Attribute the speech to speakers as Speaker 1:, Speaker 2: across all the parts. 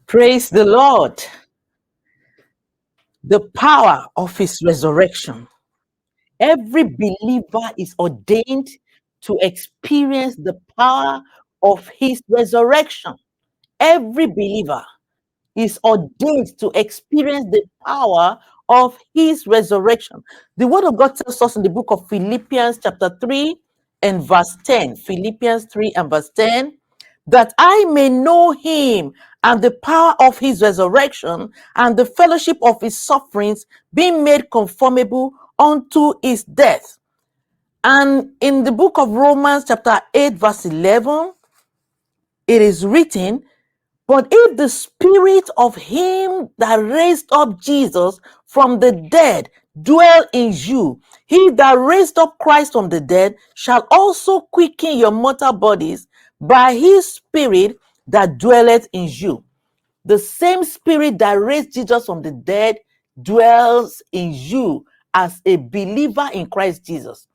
Speaker 1: Praise the Lord. The power of his resurrection. Every believer is ordained to experience the power of his resurrection. Every believer is ordained to experience the power of his resurrection. The word of God tells us in the book of Philippians, chapter 3 and verse 10. Philippians 3 and verse 10, that I may know him and the power of his resurrection and the fellowship of his sufferings, being made conformable unto his death. And in the book of Romans, chapter 8, verse 11, it is written, but if the spirit of him that raised up Jesus from the dead dwell in you, he that raised up Christ from the dead shall also quicken your mortal bodies by his spirit that dwelleth in you. The same spirit that raised Jesus from the dead dwells in you as a believer in Christ Jesus.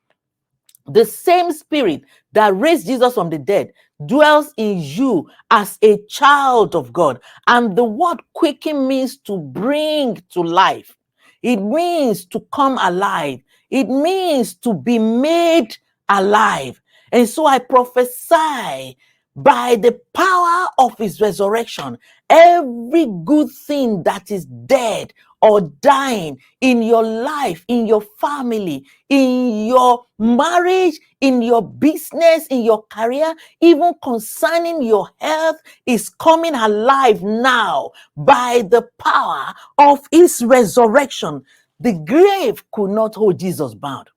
Speaker 1: The same spirit that raised Jesus from the dead dwells in you as a child of God. And the word quicken means to bring to life. It means to come alive. It means to be made alive. And so I prophesy by the power of his resurrection, every good thing that is dead or dying in your life, in your family, in your marriage, in your business, in your career, even concerning your health, is coming alive now by the power of his resurrection. The grave could not hold Jesus bound.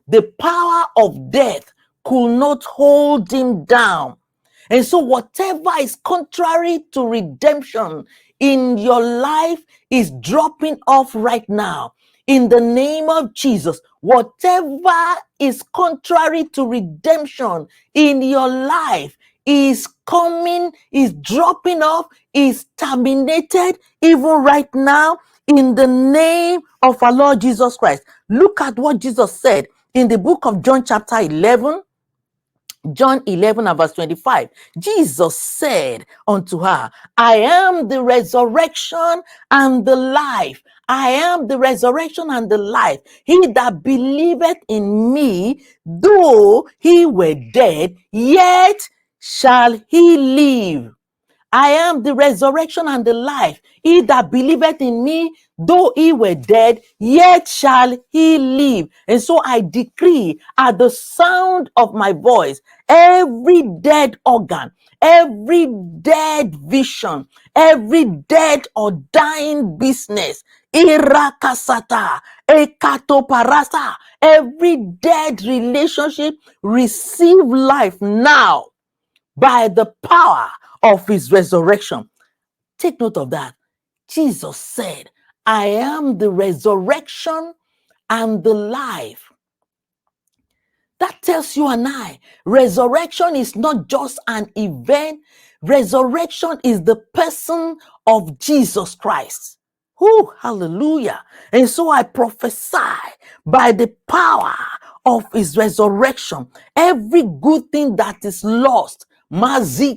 Speaker 1: The power of death could not hold him down. And so, whatever is contrary to redemption in your life is dropping off right now. In the name of Jesus, whatever is contrary to redemption in your life is coming, is dropping off, is terminated even right now in the name of our Lord Jesus Christ. Look at what Jesus said in the book of John, chapter 11. John 11 and verse 25, Jesus said unto her, I am the resurrection and the life. I am the resurrection and the life. He that believeth in me, though he were dead, yet shall he live. I am the resurrection and the life. He that believeth in me, though he were dead, yet shall he live. And so I decree at the sound of my voice, every dead organ, every dead vision, every dead or dying business, irakasata, ekatoparasa, every dead relationship, receive life now by the power of his resurrection. Take note of that. Jesus said, I am the resurrection and the life. That tells you and I, resurrection is not just an event. Resurrection is the person of Jesus Christ. Oh, hallelujah. And so I prophesy by the power of his resurrection, every good thing that is lost, every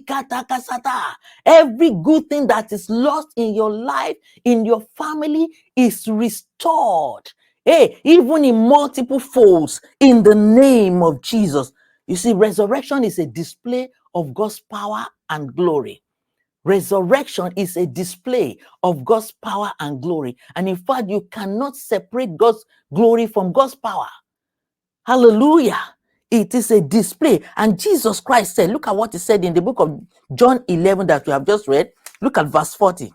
Speaker 1: good thing that is lost in your life, in your family, is restored. Hey, even in multiple folds, in the name of Jesus. You see, resurrection is a display of God's power and glory. Resurrection is a display of God's power and glory. And in fact, you cannot separate God's glory from God's power. Hallelujah. It is a display. And Jesus Christ said, look at what he said in the book of John 11 that we have just read. Look at verse 40.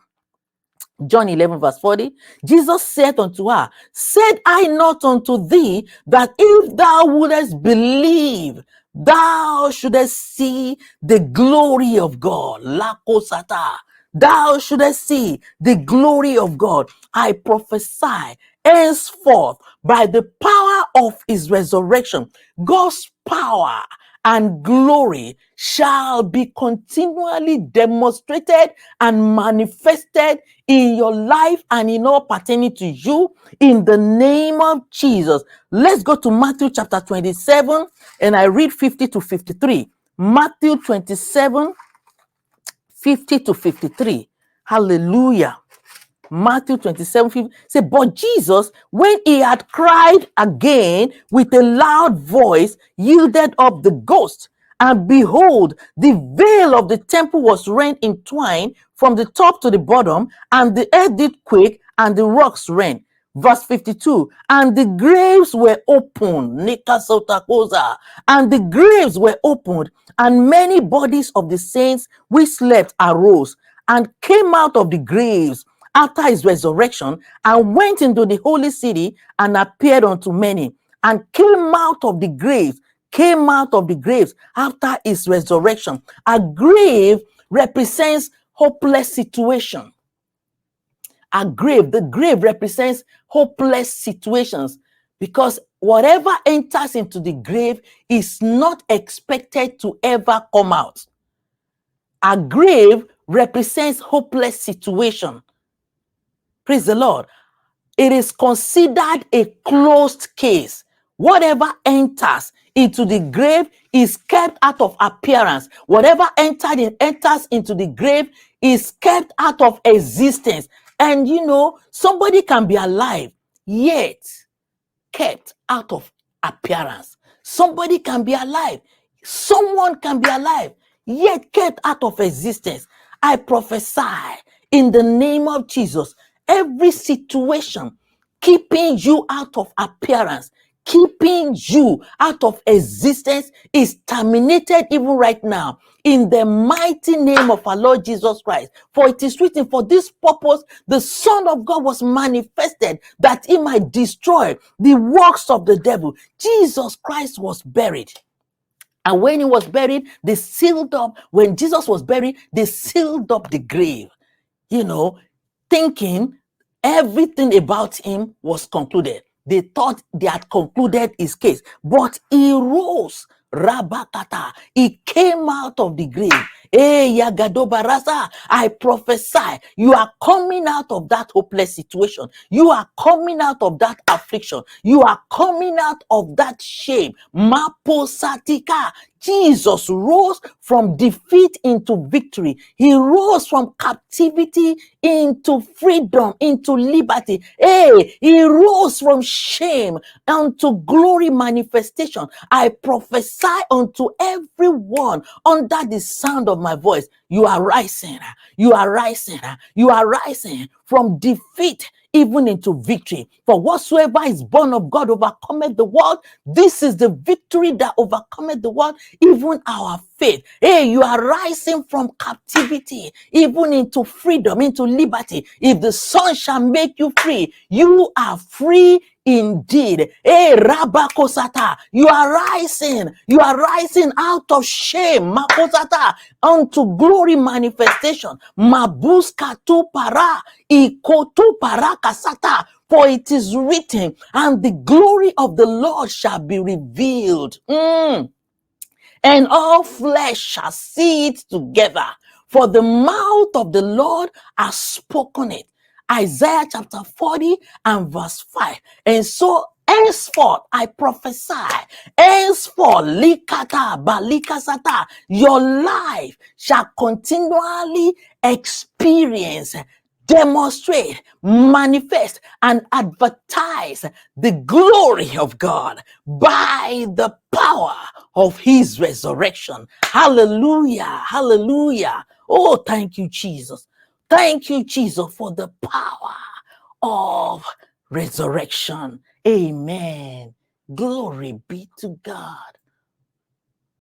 Speaker 1: John 11 verse 40, Jesus said unto her, said I not unto thee that if thou wouldest believe, thou shouldest see the glory of God. Lakosata. Thou shouldest see the glory of God. I prophesy henceforth by the power of his resurrection, God's power and glory shall be continually demonstrated and manifested in your life and in all pertaining to you in the name of Jesus. Let's go to Matthew chapter 27 and I read 50 to 53. Matthew 27, 50 to 53. Hallelujah. Matthew 27:50 say, but Jesus, when he had cried again with a loud voice, yielded up the ghost. And behold, the veil of the temple was rent in twain from the top to the bottom, and the earth did quake, and the rocks rent. Verse 52, and the graves were opened, and the graves were opened, and many bodies of the saints which slept arose and came out of the graves after his resurrection, and went into the holy city and appeared unto many, and came out of the graves after his resurrection. A grave represents hopeless situation. The grave represents hopeless situations, because whatever enters into the grave is not expected to ever come out. A grave represents hopeless situation. Praise the Lord. It is considered a closed case. Whatever enters into the grave is kept out of appearance. Whatever enters into the grave is kept out of existence. And somebody can be alive, yet kept out of appearance. Somebody can be alive. Someone can be alive, yet kept out of existence. I prophesy in the name of Jesus, every situation keeping you out of appearance, keeping you out of existence is terminated even right now in the mighty name of our Lord Jesus Christ. For it is written, for this purpose the Son of God was manifested, that he might destroy the works of the devil. Jesus Christ was buried. And when he was buried, when Jesus was buried, they sealed up the grave, thinking everything about him was concluded. They thought they had concluded his case, but he rose. Rabakata. He came out of the grave. Hey, Yagadobarasa, I prophesy, you are coming out of that hopeless situation. You are coming out of that affliction. You are coming out of that shame. Maposatika. Jesus rose from defeat into victory. He rose from captivity into freedom, into liberty. Hey, he rose from shame unto glory manifestation. I prophesy unto everyone under the sound of my voice. You are rising. You are rising. You are rising from defeat even into victory. For whatsoever is born of God overcometh the world. This is the victory that overcometh the world, even our faith. Hey, you are rising from captivity even into freedom, into liberty. If the Son shall make you free, you are free indeed. Hey, Rabakosata, you are rising out of shame, Makosata, unto glory manifestation. Mabuska tu para, ikotu para kasata. For it is written, and the glory of the Lord shall be revealed. And all flesh shall see it together. For the mouth of the Lord has spoken it. Isaiah chapter 40 and verse 5. And so henceforth I prophesy, henceforth likata balikasata, your life shall continually experience, demonstrate, manifest, and advertise the glory of God by the power of his resurrection. Hallelujah. Hallelujah. Oh, thank you, Jesus. Thank you, Jesus, for the power of resurrection. Amen. Glory be to God.